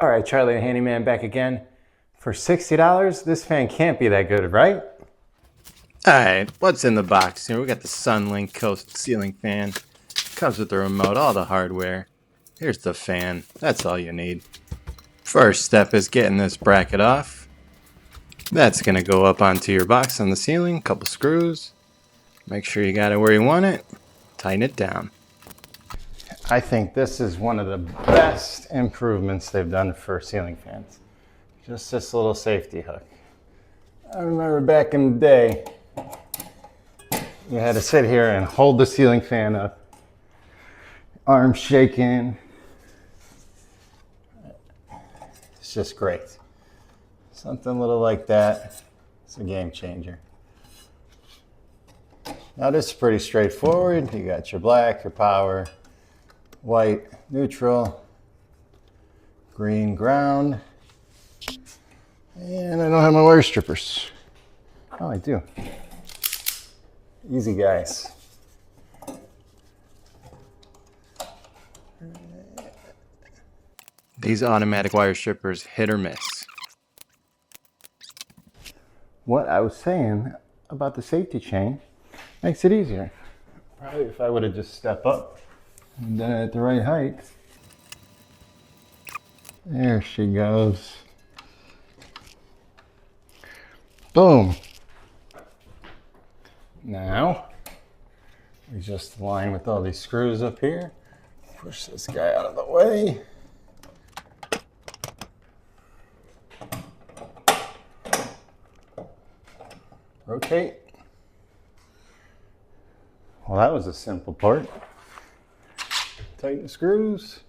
All right, Charlie the Handyman back again. For $60, this fan can't be that good, right? Alright, what's in the box here? We got the Sunlink Coast ceiling fan. Comes with the remote, all the hardware. Here's the fan. That's all you need. First step is getting this bracket off. That's going to go up onto your box on the ceiling. Couple screws. Make sure you got it where you want it. Tighten it down. I think this is one of the best improvements they've done for ceiling fans. Just this little safety hook. I remember back in the day, you had to sit here and hold the ceiling fan up, arms shaking. It's just great. Something little like that, it's a game changer. Now this is pretty straightforward. You got your black, your power, white, neutral, green, ground. And I don't have my wire strippers. Oh, I do. Easy, guys. These automatic wire strippers hit or miss. What I was saying about the safety chain makes it easier. Probably if I would have just stepped up and done it at the right height. There she goes. Boom. Now, we just align with all these screws up here. Push this guy out of the way. Rotate. Well, that was a simple part. Tighten the screws.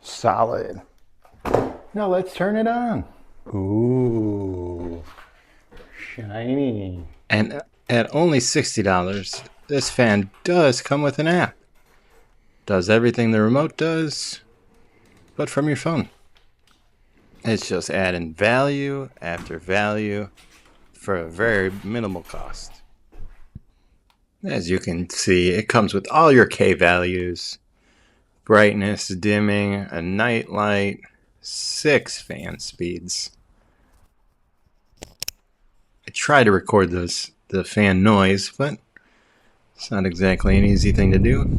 Solid. Now let's turn it on. Ooh, shiny. And at only $60, this fan does come with an app. Does everything the remote does, but from your phone. It's just adding value after value for a very minimal cost. As you can see, it comes with all your K values, brightness, dimming, a night light, 6 fan speeds. I try to record the fan noise, but it's not exactly an easy thing to do.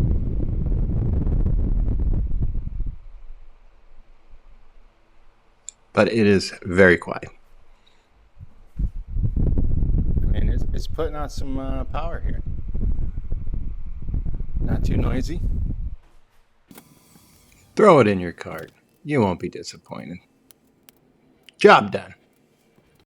But it is very quiet. I mean, it's putting out some power here. Not too noisy. Throw it in your cart. You won't be disappointed. Job done.